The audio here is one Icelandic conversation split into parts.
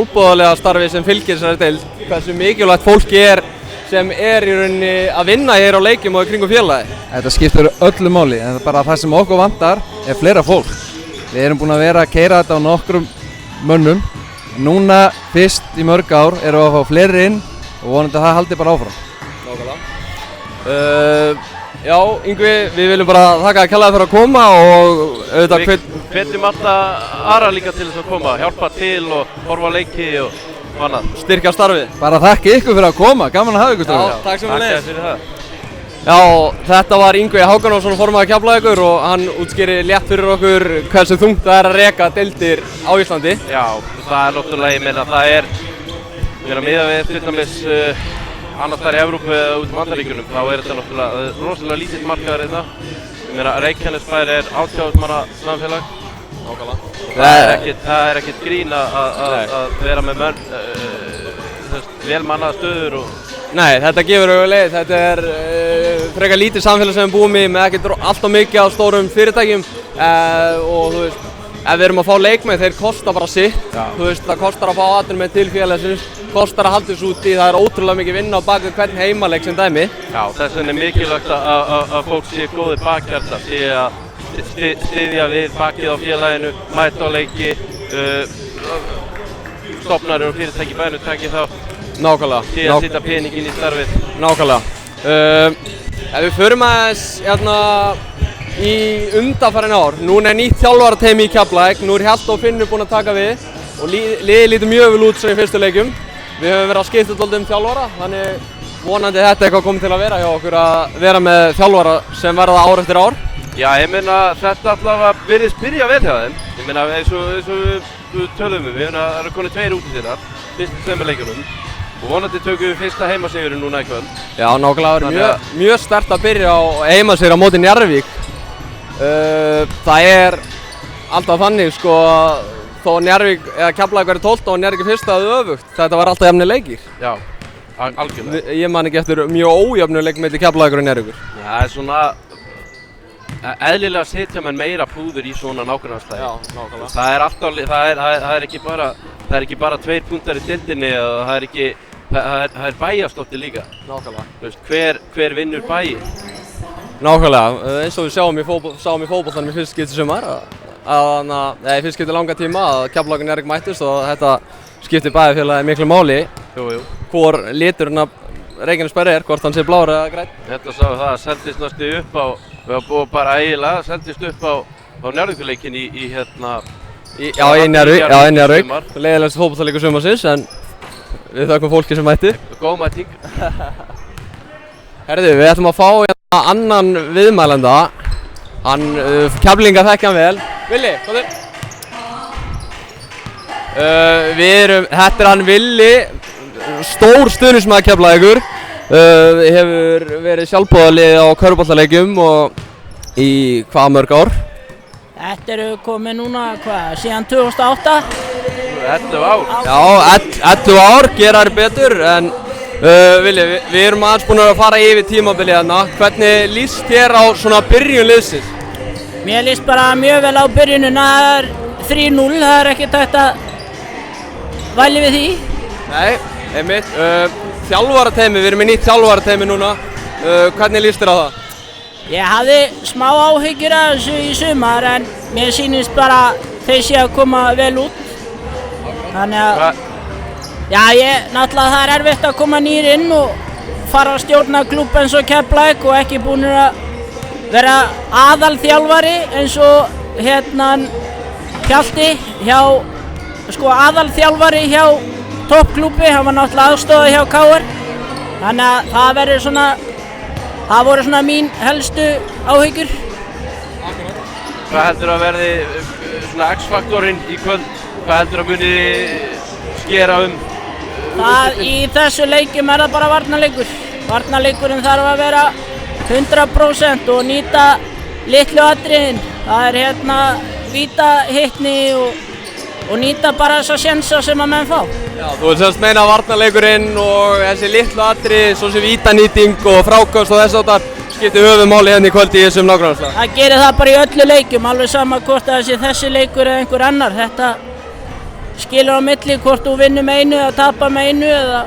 Sjálfboðaliða starfi sem fylgir þessari deild, hversu mikilvægt fólki sem í rauninni að vinna hér á leikjum og í kringum félagi. Þetta skiptir öllu máli, en bara það sem okkur vantar fleira fólk. Við erum búin að vera að keyra þetta á nokkrum mönnum. Núna fyrst í mörg ár erum við að fá fleiri inn og vonandi að það haldi bara áfram. Nákvæmlega. Já, Yngvi, við viljum bara þakka kærlega fyrir að koma og auðvitað hvetjum alltaf aðra líka til þess að koma, hjálpa til og horfa leiki og annað. Styrkja starfið. Bara þakka ykkur fyrir að koma, gaman að hafa ykkur strákar. Já, takk sem við leiðis. Takk fyrir það. Já, þetta var Yngvi Hákonarson formaður Keflavíkur og hann útskýrir létt fyrir okkur hversu þungt það að reka deildir á Íslandi. Já, það náttúrulega, ég meina það miðað við til dæmis annars þar í Evrópu eða út í Bandaríkjunum, þá þetta náttúrulega rosalega lítill markaður hérna. Ég meina Reykjanesbær 80.000 manna samfélag. Nákvæmlega. Það ekkert grín að vera með vel mannaða stöður og... Nei, þetta gefur auðvitað leið. Þetta frekar lítið samfélag sem við búum í með ekkert alltaf mikið af stórum fyrirtækjum og þú veist, ef við erum að fá leikmenn, þeir kosta bara sitt. Þú veist, það kostar að fá atvinnumenn til félagsins, kostar að halda þessu úti, það ótrúlega mikið vinna á bak við hvern heimaleik sem dæmi. Já, þess vegna mikilvægt að fólk sé góðir bakhjarlar, sé að styðja við bakið á félaginu, mæta á leiki, stofnarnir og fyrirtæki í bænum taki þá. Nákvæmlega. Sé að setja peninginn í starfið. Nákvæmlega. Ef við förum aðeins í undanfarin ár, núna nýtt þjálfarateymi í Keflavík, nú Hjalti og Finnur búin að taka við og liðið lítur mjög vel út sem í fyrstu leikjum. Við höfum verið að skipta dálítið þjálfara, þannig vonandi þetta eitthvað komið til að vera hjá okkur að vera með þjálfara sem verða ár eftir ár. Já, ég meina þetta allavega virðist byrja vel hjá þeim. Ég meina eins og við tölum við erum konið 2 útisigrar, fyrst 2 leikjunum. Og vonandi tökum við fyrsta heimasigurinn núna í kvöld. Já, nákvæmlega verður mjög sterkt að byrja á heimasigur á móti Njarðvík. Það alltaf þannig sko, þó Njarðvík eða Keflavík verið 12 og Njarðvík fyrsta að öfugt. Þetta var alltaf jafnir leikir. Já, algjörlega. Ég man ekki eftir mjög ójafnir leik milli Keflavíkur og Njarðvíkur. Það svona eðlilega setja menn meira púður í svona nákvæmlega. Já, nákvæmlega. Það er ekki bara 2 punktar í deildinni og það er bæjarslótti líka. Nákvæmlega. Þú veist, hver vinnur bæinn? Nákvæmlega, eins og við sáum í fótboltanum í fyrst skipti sumar í fyrst skipti langa tíma að Keflavík og Njarðvík mættust og þetta skiptir bæjarfélagið miklu máli. Jú. Hvor liturinn af Reykjanesbær hvort hann sé blár eða grænn. Þetta sá það seldist næstu upp á, og bara eiginlega seldist upp á Njarðvíkurleikin í Njarðvík. Leiðilegasti fótboltaleikur sumarsins en við þökkum fólki sem mætti. Góð mæting. Herðu, við ætlum að fá annan viðmælanda. Keflinga þekkja hann vel. Villi, komdu. Þetta hann Villi, stór stuðningsmaður Keflavíkur. Hefur verið sjálfboðaliði á körfuboltaleikjum og í hvað mörg ár? Þetta eru komið núna, síðan 2008? 11 ár. Já, 11 ár, gera þær betur, en Villi, við erum aðeins búin að fara yfir tímabilið hérna. Hvernig líst þér á svona byrjun liðsins? Mér líst bara mjög vel á byrjunina, það er 3-0, það er ekkert hægt að væli við því. Nei, einmitt. Þjálfarateymi, við erum með nýtt þjálfarateymi núna. Hvernig líst þér á það? Ég hafði smá áhyggjur af þessu í sumar en mér sýnist bara þeir sé að koma vel út. Þannig að, náttúrulega það er erfitt að koma nýr inn og fara að stjórna klúbb eins og Keflavík og ekki búnir að vera aðalþjálfari eins og Hjalti aðalþjálfari hjá toppklúbbi, hann var náttúrulega aðstoðað hjá KR. Þannig að það voru svona mín helstu áhyggjur. Hvað heldur að verði svona X-faktorinn í kvöld? Hvað heldur að muni skera Í þessu leikjum það bara varnarleikur. Varnarleikurinn þarf að vera 100% og nýta litlu atriðin. Það er vítahittni og nýta bara þessa sénsa sem að menn fá. Já, þú vilt semst meina varnarleikurinn og þessi litlu atriði, svo sem vítanýting og frákast og þess áttar skiptir höfuðmáli hérna í kvöldi í þessum nágrannaslag. Það gerir það bara í öllu leikjum, alveg sama hvort að þessi leikur eða einhver annar. Þetta skilur á milli hvort þú vinnur með einu eða tapar með einu eða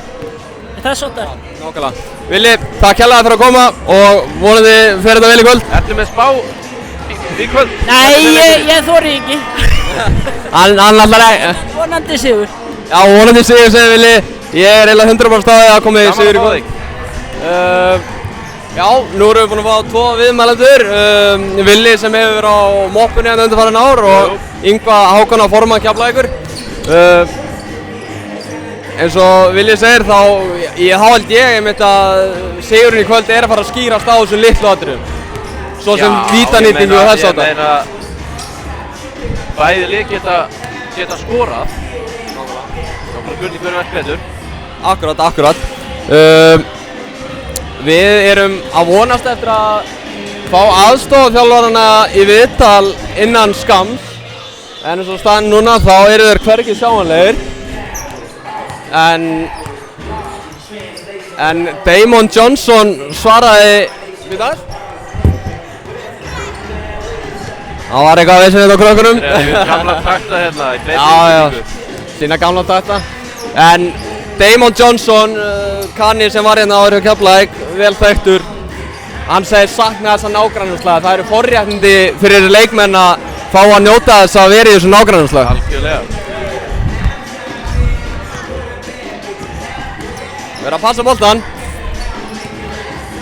þess áttar. Nákvæmlega. Vili, takk hérlega fyrir að koma og vonandi fer þetta vel í kvöld. Ertu með spá í kvöld? Nei, ég þori ekki. Hann allar ekki. Vonandi sigur. Já, vonandi sigur, segir Vili. Ég er eiginlega 100% á því að komið sigur í kvöld. Já, nú erum við búin að fá 2 viðmælendur. Vili sem hefur verið á moppunni hérna undanfarin ár og Yngva Hákon á formann Keflavíkur. Eins og Vili segir þá held ég einmitt að sigurinn í kvöld er að fara að skýrast á þessum litlu atriðum. Svo sem vítanýtingu og þess áttar. Ég meina, bæði lið geta skorað. Það er bara spurning hverju verð betur. Akkurat. Við erum að vonast eftir að fá aðstoðarþjálfarana í viðtal innan skamms. En eins og staðan núna þá eru þeir hvergi sjáanlegir. En Damon Johnson svaraði það var eitthvað vesen hérna á krökkunum. Gamla takta hérna í Já, sína gamla takta. En Damon Johnson, kanni sem var hérna áður hjá Keflavík, vel þekktur. Hann segir sakna þessa nágrannaslag. Það eru forréttindi fyrir leikmenn að fá að njóta þess að vera í þessu nágrannaslag. Algjörlega. Við erum að passa boltan.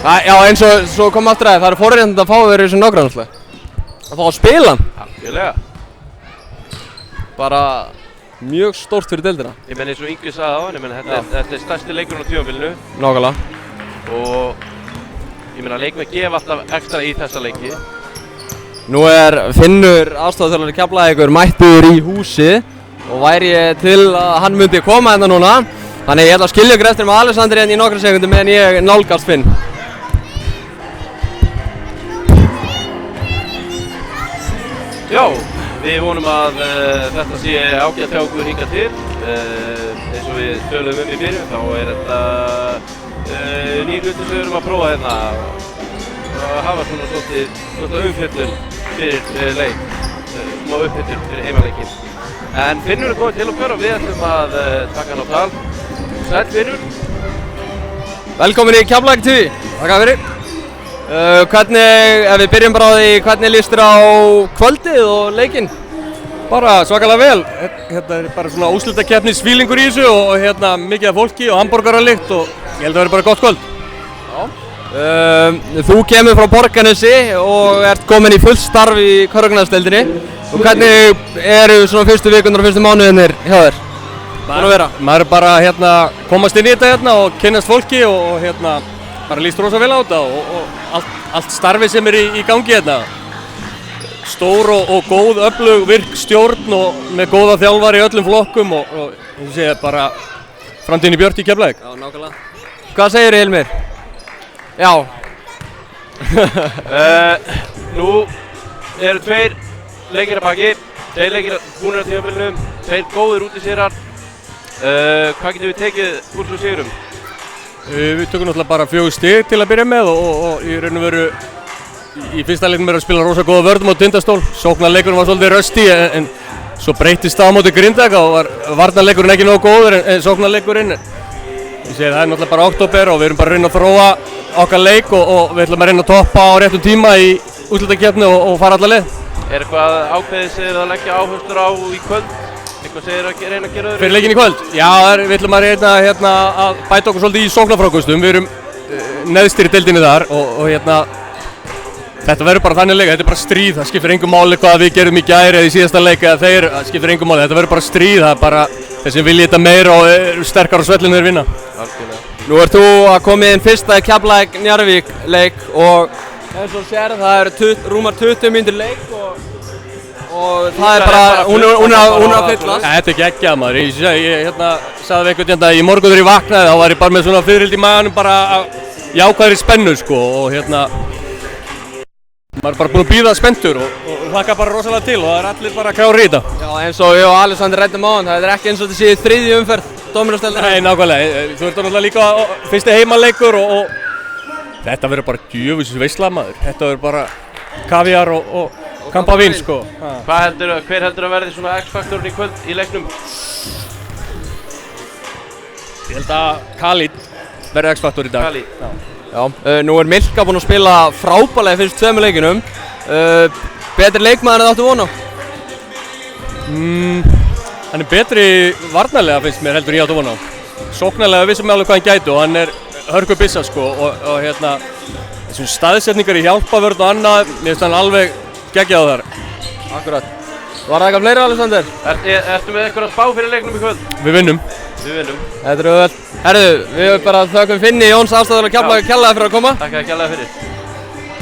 Já, eins og svo kom aftur að það eru forréttindi að fá að vera í þessu nágrannaslag. Að fá að spila hann. Algjörlega. Bara mjög stórt fyrir deildina. Ég menn eins og Yngvi sagði á hann, ég menn þetta er stærsti leikurinn á tímabilinu. Nákvæmlega. Og ég menn að leikmenn gefa alltaf ekstra í þessa leiki. Nú er Finnur aðstoðarþjálfari Keflavíkur mættur í húsi og væri til að hann myndi koma hérna núna. Þannig ég ætla að skilja ykkur eftir með Alessandri hérna í nokkra sekúndur meðan ég nálgast Finn. Já, við vonum að þetta sé ágætt hjá okkur hingað til. Eins og við töluðum í byrjun, þá er þetta nýr hlutur sem við erum að prófa hérna. Að hafa svona svolítið umfjöllun fyrir leik, smá uppfjöllun fyrir heimaleikinn. En Finnur er kominn til okkar og við ætlum að taka hann á tal. Sæll Finnur. Velkomin í Keflavík TV. Takk fyrir. Hvernig, ef við byrjum bara á því, hvernig líst þér á kvöldið og leikinn? Bara svakalega vel. Hérna er bara svona úrslitakeppnisfílingur í þessu og mikið af fólki og hamborgaralykt og ég held að það verði bara gott kvöld. Þú kemur frá Borgarnesi og ert komin í fullt starf í körfuknattleiksdeildinni. Og hvernig eru svona fyrstu vikurnar og fyrstu mánuðirnir hjá þér? Maður er bara komast inn í þetta og kynnast fólki og bara líst rosa vel á þetta og allt starfið sem er í gangi hérna. Stór og góð, öflug, virk stjórn og með góða þjálfara í öllum flokkum og ég segi bara framtíðin í björt í Keflavík. Já, nákvæmlega. Hvað segirðu, Hilmir? Já. Nú eru 2 leikir að baki, 2 leikir búnir á tímabilinu, 2 góðir útisigrar. Hvað getum við tekið úr svo sigurum? Við tökum náttúrulega bara 4 stig til að byrja með og í raun og veru í fyrsta leiknum er að spila rosa góða vörðum á Tindastól. Sóknarleikurinn var svolítið rösti en svo breyttist það á móti Grindavík og var varnarleikurinn ekki nógu góður en sóknarleikurinn. Ég segi það er náttúrulega bara október og við erum bara að reyna að þróa okkar leik og við ætlum að reyna að toppa á réttum tíma í úrslitakeppni og fara alla leið. Er eitthvað ákveðið sem þið að leggja áherslur á í kvöld? Eitthvað sem þið að reyna að gera öðru? Fyrir leikinn í kvöld? Já, við ætlum að reyna að bæta okkur svolítið í sóknarfrákvöstum. Við erum neðstir í deildinni þar og þetta verður bara þannig leik, þetta er bara stríð. Það skiptir engum máli hvað við gerum í gær eða í síðasta leik eða þeir, það skiptir engum máli. Þetta verður bara stríð, það er bara þeir sem vilja þetta meira og eru sterkar á svellinu þeir vinna. Nú ert þú að koma inn fyrsta í Keflavík Njarðvík leik og eins og sér það eru rúmar 20 mínútur leik og það er bara, hún er að fyllast. Þetta er geggjað maður, ég sagði við einhvern í morgun þegar ég vaknaði þá var ég bara með svona fiðrild í maganum bara jákvæðri spennu sko og maður er bara búinn að bíða spenntur og hlakka bara rosalega til og það er allir bara klárir í þetta. Já, eins og ég og Alessandri ræddum á hann, það er ekki eins og þetta sé 3. umferð Dóminósdeildar. Nei, nákvæmlega, þú ert náttúrulega líka fyrsti heimaleikur og þetta verður bara djöfusins veisla maður. Þetta verður bara kavíar og Kampavin sko. Hver heldur að verði svona X-faktorinn í kvöld í leiknum? Ég held að Khalid verði X-faktor í dag. Khalid. Já, nú er Milka búinn að spila frábærlega í fyrstu 2 leikinum. Betri leikmaður en það áttu von á? Hann er betri varnarlega finnst mér heldur en ég áttu von á. Sóknarlega vissum við alveg hvað hann gæti og hann er hörku bissa sko og hérna þessum staðsetningar í hjálpavörn og annað, mér finnst hann alveg geggjað þar. Akkurat. Var það eitthvað fleiri, Alexander? Ertu með eitthvað að spá fyrir leiknum í kvöld? Við vinnum. Við vinnum. Þetta er auðvelt. Herðu, við bara þökkum Finni Jóns aðstæður og Keflavík kærlega fyrir að koma. Takk að kærlega fyrir.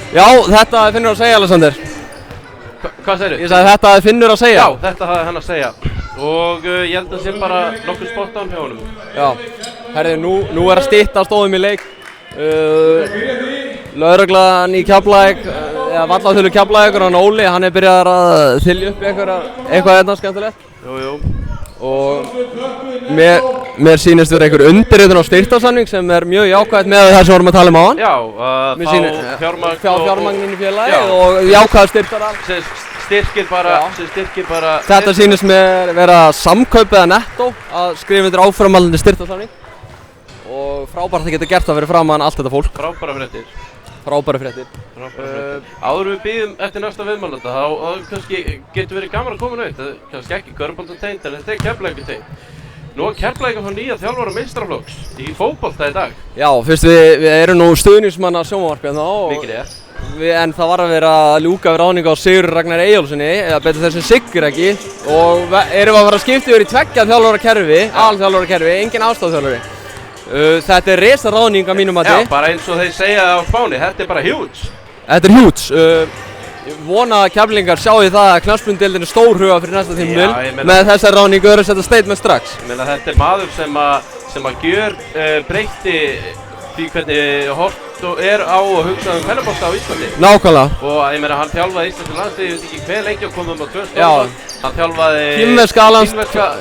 Já, þetta er Finnur að segja, Alexander. Hvað segirðu? Ég sagði þetta er Finnur að segja. Já, þetta hafði hann að segja. Og ég held að sé bara nokkuð spot án hjá honum. Já. Herðu, nú er að stytta stóðum í leik. Lögreglan í Keflavík, eða vallaþjóðlu Keflavíkur, hann Óli, hann er byrjaður að þylja upp eitthvað hérna skemmtilegt. Jú. Og mér sýnist vera einhver undirritun á styrktarsamning sem er mjög jákvætt með það sem vorum að tala um á hann. Já, fá fjármagn inn í félagi og jákvæð styrktarar. Sem styrkir bara... Þetta sýnist mér vera samkaup eða nettó að skrifa undir áframhaldandi styrktarsamning. Og frábært að geta gert það fyrir framan allt þetta fólk. Frábæra fréttir. Áður við býðum eftir næsta viðmælanda, þá kannski getur verið gaman að koma naut. Kannski ekki körfuboltatengt, en þetta er Keflavíkur-tengt. Nú er Keflavík að fá nýja þjálfara meistaraflokks í fótbolta í dag. Já, fyrst við erum nú stuðningsmanna sjónvarpi hérna Mikið rétt. En það var að vera að ljúka við ráðningu á Sigurði Ragnar Eyjólfssyni, eða betur þessi Siggur ekki. Og erum að fara að skipta yfir í 2 þjálfara kerfi, alþjálfara kerfi, engin aðstoðarþjálfari. Þetta er risa ráðning að mínum mati. Já, bara eins og þeir segja á Spáni, þetta er bara huge. Þetta er huge. Ég vona að Keflingar sjái það að knattspyrnudeildin er stórhuga fyrir næsta tímabil. Með þessar ráðningu eru að setja statement strax. Ég meina þetta er maður sem að gjör breytti því hvernig hort er á að hugsa kvennabolta á Íslandi. Nákvæmlega. Og ég meina hann þjálfaði Íslands landslið, ég veit ekki hver lengi að koma á 2 stóðan. Hann þjálfaði kínverska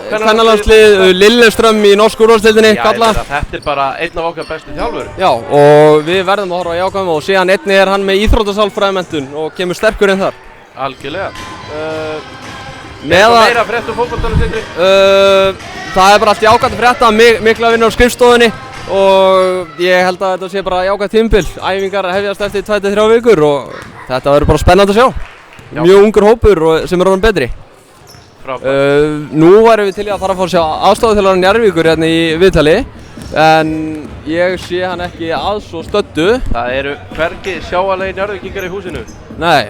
kvennalandslið, Lilleström í norsku úrvalsdeildinni. Já, ég meina þetta er bara einn af okkar bestu þjálfurum. Já, og við verðum að horfa á jákvæðum og síðan einnig er hann með íþróttasálfræðimenntun og kemur sterkur inn þar. Algjörlega. Meira frétt fótboltanum Sindri? Það er bara allt jákvæmt að frétta, mikla vinna á skrifstofunni og ég held að þetta sé bara jákvæmt tímabil. Æfingar hefjast eftir 2-3 vikur og þetta verður bara spennandi að sjá. Mjög ungur hópur sem er orðinn betri. Nú værum við til að fara að fá að sjá aðstoðarþjálfarann Njarðvíkur hérna í viðtali en ég sé hann ekki að svo stöddu. Það eru hvergi sjáanlegir Njarðvíkingar í húsinu? Nei,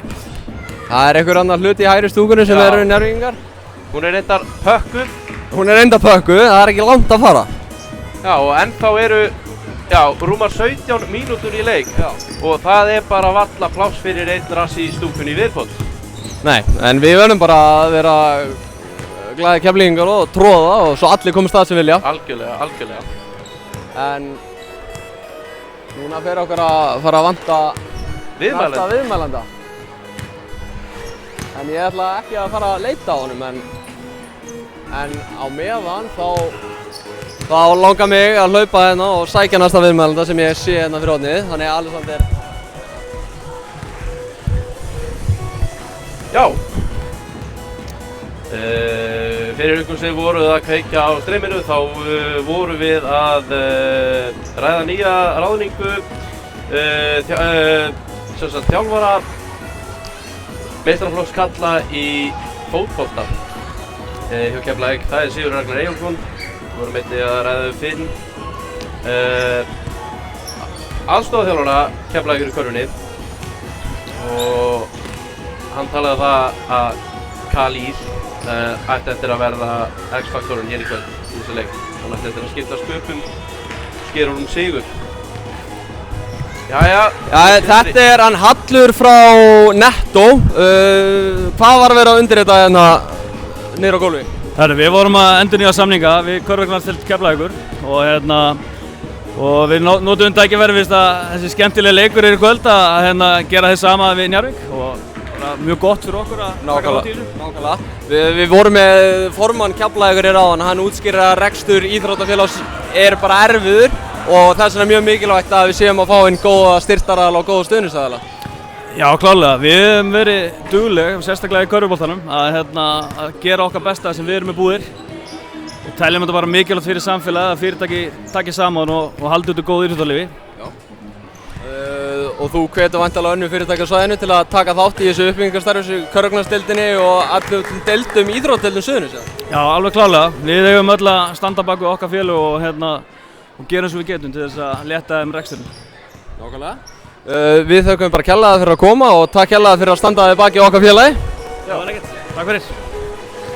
það er einhver annar hluti í hægri stúkunni sem eru Njarðvíkingar. Hún er reyndar pökkuð. Hún er reyndar pökkuð, það er ekki langt að fara. Já, og ennþá eru rúmar 17 mínútur í leik og það er bara varla pláss fyrir einn rass í stúkunni í viðbót. Nei, en við verðum bara að vera glaði Keflvíkingar og tróða og svo allir komast að sem vilja. Algjörlega. En núna fer okkar að fara að vanta viðmælanda. En ég ætla ekki að fara að leita á honum en á meðan þá langar mig að hlaupa hérna og sækja næsta viðmælanda sem ég sé hérna fyrir hornið. Þannig að Alexander... Já. Fyrir ykkur sem voruð að kveikja á streyminu þá vorum við að ræða nýja ráðningu þjálfara meistaraflokks karla í fótbolta hjá Keflavík. Það er Sigurður Ragnar Eyjólfsson. Við vorum einnig að ræða Finn aðstoðarþjálfara Keflavíkur í körfunni og hann talaði það að Khalid ætti eftir að verða X-faktorinn hér í kvöld í þessu leik. Hann ætti eftir að skipta sköpum, skera úr sigur. Jæja, þetta er hann Hallur frá Netto. Hvað var að vera að undirrita hérna niður á gólfi? Við vorum að endurnýja samninga við körfuknattdeild Keflavíkur og við notum tækifærið fyrst að þessi skemmtilegi leikur er í kvöld að gera þess sama við Njarðvík og mjög gott fyrir okkur að taka þátt í þessu. Nákvæmlega. Við vorum með formann Keflavíkur áðan, hann útskýrir að rekstur íþróttafélags er bara erfiður og þess vegna er mjög mikilvægt að við séum að fá inn góða styrktaraðila og góða stuðningsaðila. Já, klárlega. Við höfum verið dugleg, sérstaklega í körfuboltanum, að gera okkar besta sem við erum með búðir. Og teljum þetta bara mikilvægt fyrir samfélagið að fyrirtæki taki saman og haldi út góð íþróttalífi. Já. Og þú hvetur væntanlega önnur fyrirtæki á svæðinu til að taka þátt í þessu uppbyggingarstarfi, körfuknarsdeildinni og allum deildum íþróttadeildum Suðurnesja? Já, alveg klárlega. Við eigum öll að standa bak við okkar félög og gera eins og við getum til þess að létta þeim reksturinn. Nákvæmlega. Við þökkum bara kærlega fyrir að koma og takk kærlega fyrir að standa þig baki okkar félagi. Já, það er ekkert. Takk fyrir.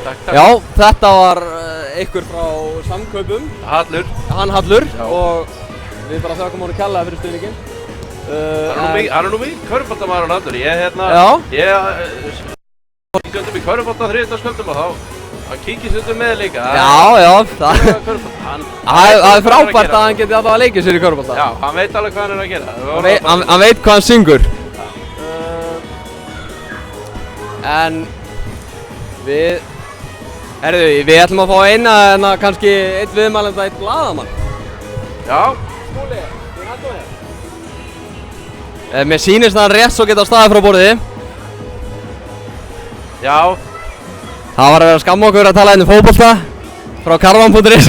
Takk. Já, þetta var einhver frá Samkaupum. Hallur. Hann Hallur. Já. Og við bara þökkum honum kærlega fyrir stuðninginn. Hann er nú mikið körfuboltamaður á Hallur. Ég stundum í körfubolta þriðjudagskvöldum og þá kíkir stundum með líka. Já, það er frábært að hann geti alltaf að leikja sér í körfubolta. Já, hann veit alveg hvað hann er að gera. Hann veit hvað hann syngur. En við ætlum að fá kannski einn viðmælanda, einn blaðamann. Já. Skúli, þú hættu þér. Mér sýnist að hann rétt svo geta staðið frá borðið. Já. Það var að vera að skamma okkur að tala um fótbolta frá karvan.is.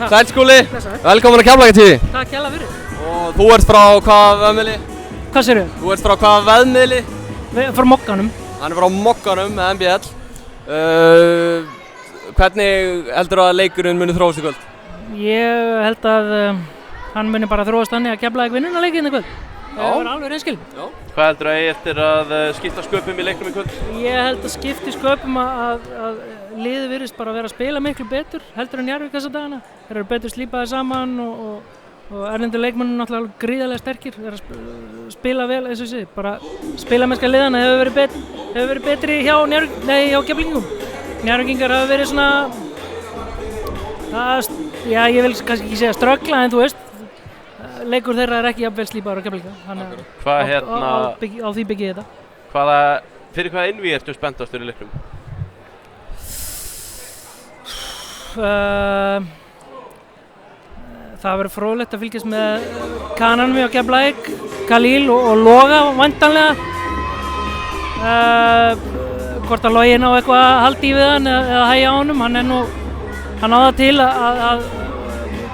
Sæll Skúli, velkomin að Keflavík-TV. Takk hjá fyrir. Og þú ert frá hvaða veðmiðli? Hvað segirðu? Þú ert frá hvaða veðmiðli? Frá Mokkanum. Hann er frá Mokkanum með MBL. Hvernig heldur að leikurinn muni þróast í kvöld? Ég held að hann muni bara þróast þannig að Keflavík vinnur að leikinn í kvöld. Það var alveg reynskil. Hvað heldur að eigi eftir að skipta sköpum í leiknum í kvöld? Ég held að skipti sköpum að liðið virðist bara vera að spila miklu betur heldur en Njarðvík þessa dagana. Þeir eru betur slípaðir saman og erlendu leikmennir náttúrulega gríðarlega sterkir. Þeir eru að spila vel, eins og ég segi. Bara spilamennska liðana hefur verið betri hjá Keflvíkingum. Njarðvíkingar hafa verið svona, ég vil kannski ekki segja ströggla en þú veist. Leikur þeirra er ekki jafnvel slípaður á Keflavík. Á því byggir þetta. Fyrir hvaða innvígi ertu spenntastur í leiknum? Það verður fróðlegt að fylgjast með Kananum á Keflavík, Khalil og Loga væntanlega. Hvort að Logi ná eitthvað að halda í við hann eða hægja á honum. Hann á það til að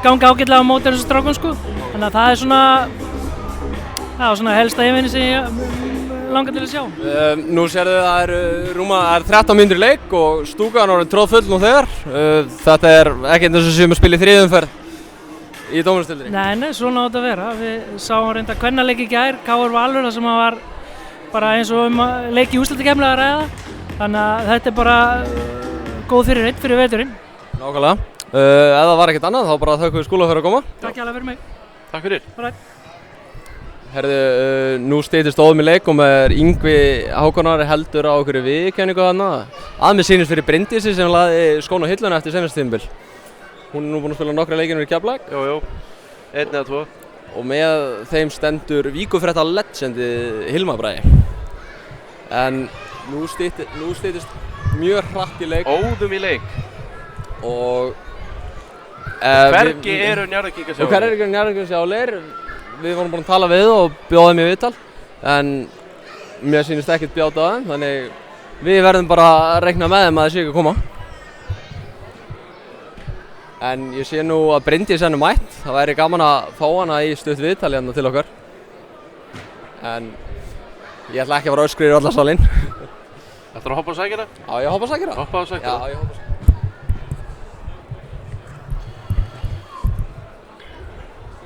ganga ágætlega á móti þessu strákum sko. Þannig að það er svona helsta yfirvinni sem ég langar til að sjá. Nú sérðu það er 13 mínútur í leik og stúkan er orðin troðfull nú þegar. Þetta er ekkert eins og sem að spila í þriðju umferð í dómaradeildinni. Nei, svona á þetta að vera. Við sáum reynda kvennaleik í gær, KR Valur, þar sem var bara eins og leik í úrslitakeppni að ræða. Þannig að þetta er bara góð fyrir veturinn. Nákvæmlega. Ef það var ekkert annað þá bara þökkum við Skúla fyrir að koma. Takk hjá fyrir mig. Takk fyrir. Herðu, nú styttist óðum í leik og með Yngvi Hákonar heldur á okkur viðurkenningu þarna. Að mér sýnist fyrir Bryndísi sem lagði skóna á hilluna eftir seinasta tímabil. Hún er nú búin að spila nokkra leikir í Keflavík. Jú, 1 eða 2. Og með þeim stendur Víkurfrétta legendi Hilmar Bragi. En nú styttist mjög hratt í leik. Óðum í leik. Og hvergi eru Njarðvíkingar sjáleir? Og hver eru Njarðvíkingar sjáleir? Við vorum búin að tala við og bjóða þeim í viðtal. En mér sýnist ekkert bjáta á þeim, þannig við verðum bara að reikna með þeim að þeir séu ekki að koma. En ég sé nú að Bryndís er mætt. Það væri gaman að fá hana í stutt viðtali hérna til okkar. En ég ætla ekki að fara öskrir í alla salinn. Ætlarðu að hoppa á sækjara? Já, ég hoppa á sækjara. Hoppa á sækjara? Já, ég hoppa á sækjara.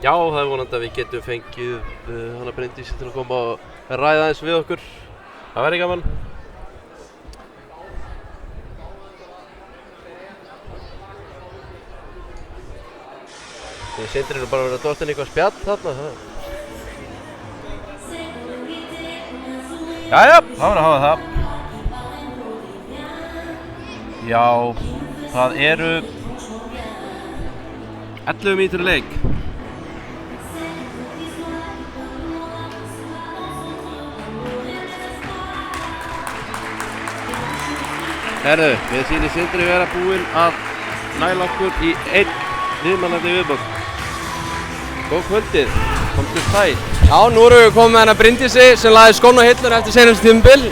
Já, það er vonandi að við getum fengið hana Bryndísi til að koma og ræða aðeins við okkur. Það væri gaman. Við Sindri erum bara verið að dóttin eitthvað spjall þarna. Jæja, þá er að hafa það. Já, það eru 11 mínútur í leik. Herðu, við sýnum Sindri vera búinn að næla okkur í einn viðmælandi viðbót. Góð kvöldið. Komdu sæl. Já, nú erum við komið með hennar Bryndísi sem lagði skóna á hillur eftir seinasta tímabil.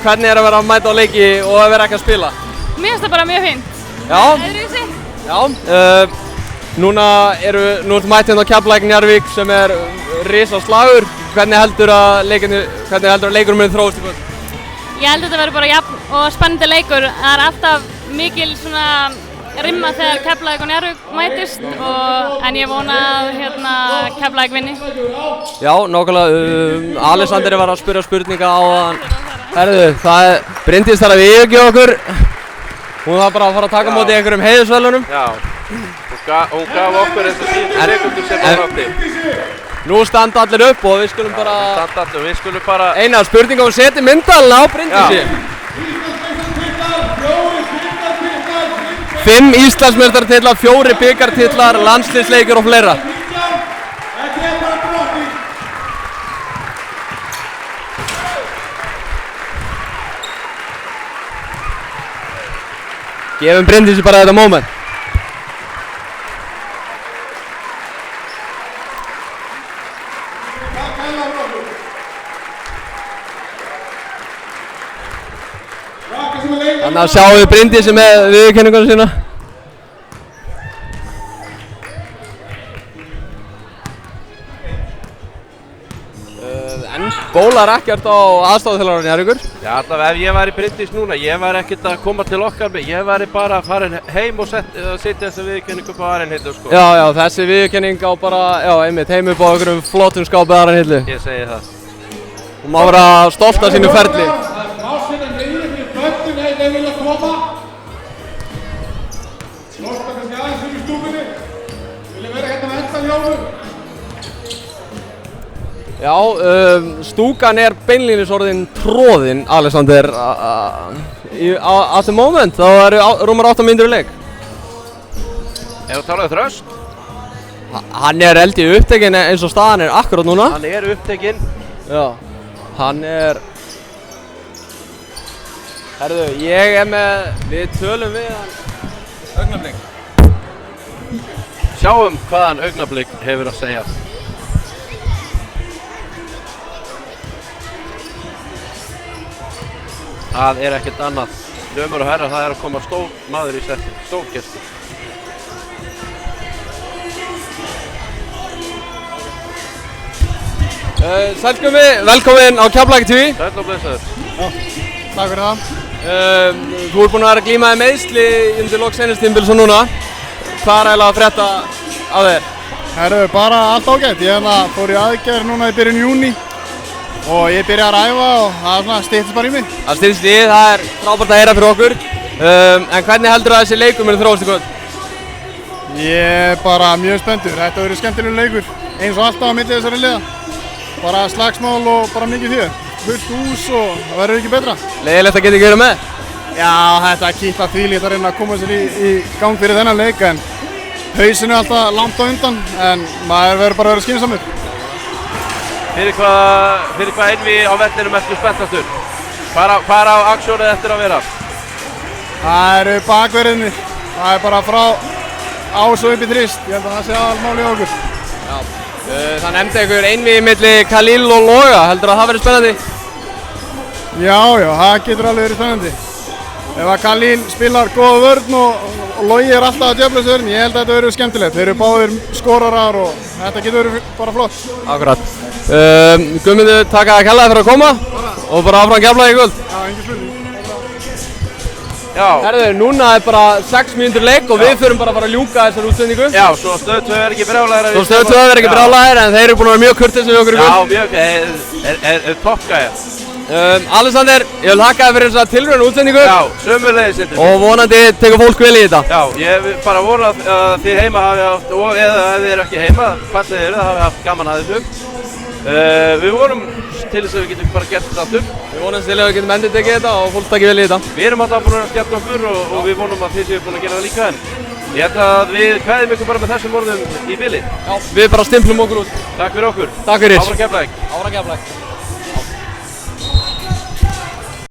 Hvernig er að vera að mæta á leiki og að vera ekki að spila? Mér finnst það bara mjög fínt. Já. Öðruvísi. Já. Nú ertu mætt hérna á Keflavík Njarðvík sem er risaslagur. Hvernig heldur að leikurinn muni þróast í kvöld? Ég held að þetta verður bara jafn og spennandi leikur. Það er alltaf mikil svona rimma þegar Keflavík og Njarðvík mætist en ég vona að Keflavík vinni. Já, nákvæmlega. Alexander var að spyrja spurninga á hann. Herðu, Bryndís þarf að viðurgefa okkur. Hún þarf bara að fara að taka á móti einhverjum heiðursverðlaunum. Já, hún gaf okkur þessar 10 sekundur sem hún átti. Nú standa allir upp og við skulum bara... Við skulum bara... Eina spurning á að setja myndalina á Bryndísi. 5 Íslandsmeistarartitlar, 4 bikartitlar, landsliðsleikir og fleira. Gefum Bryndísi bara þetta moment. Þannig að sjáum við Bryndísi með viðurkenninguna sína. En bólar ekkert á aðstoðarþjálfarann Njarðvíkur. Já, allavega ef ég væri Bryndís núna, ég væri ekkert að koma til okkar með, ég væri bara að fara heim og setja þessa viðurkenningu upp á Arinhillu sko. Já, þessi viðurkenning á bara, einmitt, heim upp á einhverjum flottum skápi Arinhillu. Ég segi það. Hún má vera stolt af sínu ferli. Já, stúkan er beinlínis orðin troðin, Alexander. At the moment, þá eru rúmar 8 mínútur í leik. Ef þú talaðu Þröst? Hann er held ég upptekinn eins og staðan er akkurat núna. Hann er upptekinn. Já, hann er... Herðu, ég er með... Við tölum við hann... Augnablik. Sjáum hvaðan Augnablik hefur að segja. Það er ekkert annað. Dömur og herrar, það er að koma stór maður í setti, stór gestur. Sæll Gummi, velkomin á Keflavík TV. Sæll og blessaður. Já, takk fyrir það. Þú ert búinn að vera að glíma meiðsli undir lok seinasta tímabils og núna. Hvað er eiginlega að frétta af þér? Herru, bara allt ágætt. Ég fór í aðgerð núna í byrjun júní og ég byrjaði að ræfa og það styttist bara í mig. Það styttist í, það er frábært að heyra fyrir okkur. En hvernig heldur að þessi leikur muni þróast í kvöld? Ég er bara mjög spenntur. Þetta verður skemmtilegur leikur, eins og alltaf á milli þessari liða. Bara slagsmál og bara mikið fjör. Fullt hús og það verður ekki betra. Leiðilegt að geta ekki verið með? Já, þetta kittlar þvílíkt að reyna að koma sér í gang fyrir þennan leik en hausinn er alltaf langt á undan en maður verður bara að vera skynsamur. Fyrir hvað einví á vellinum ertu spenntastur? Hvar á aksjónið eftir að vera? Það eru bakverðinir. Það er bara frá ás og upp í þrist. Ég held að það sé aðalmálið á okkur. Já. Það nefndi einhver einví milli Khalil og Loga. Heldur að það verður spennandi? Já, það getur alveg verið spennandi. Ef að Khalil spilar góða vörn og Logi er alltaf að djöfla þessu vörn, ég held að þetta verður skemmtilegt. Þeir eru báðir skorarar og þetta getur verið bara flott. Akkurat. Gummiðu taka að kella fyrir að koma og bara áfram Keflavík í kvöld. Já, engin spurning. Já. Herðu, núna er bara 6 mínútur leik og við förum bara að fara að ljúka þessar útsendingu. Já, svo Stöð 2 er ekki brjálæðir. Svo Stöð 2 er ekki brjálæðir en þeir eru búin að vera mjög kurteis við okkur í kvöld. Já, mjög, er toppgæja. Alexander, ég vil þakka þér fyrir þessa tilraun útsendingu. Já, sömuleiðis Sindri. Og vonandi tekur fólk vel í þetta. Já, ég bara vona að þið heima hafi haft, eða ef þið eru ekki heima, fallið þið eru, það hafi haft gaman að þessu. Við vonum til þess að við getum bara gert þetta aftur. Við vonum til að við getum endur tekið þetta og fólk takir vel í þetta. Við erum alltaf búin að skemmta okkur og við vonum að þið séu búin að gera það líka en ég held að við kveðjum ykkur bara með þessum orðum í bili. Já, við bara stimplum okkur út. Takk fyrir okkur. Takk fyrir. Áfram Keflavík. Áfram Keflavík.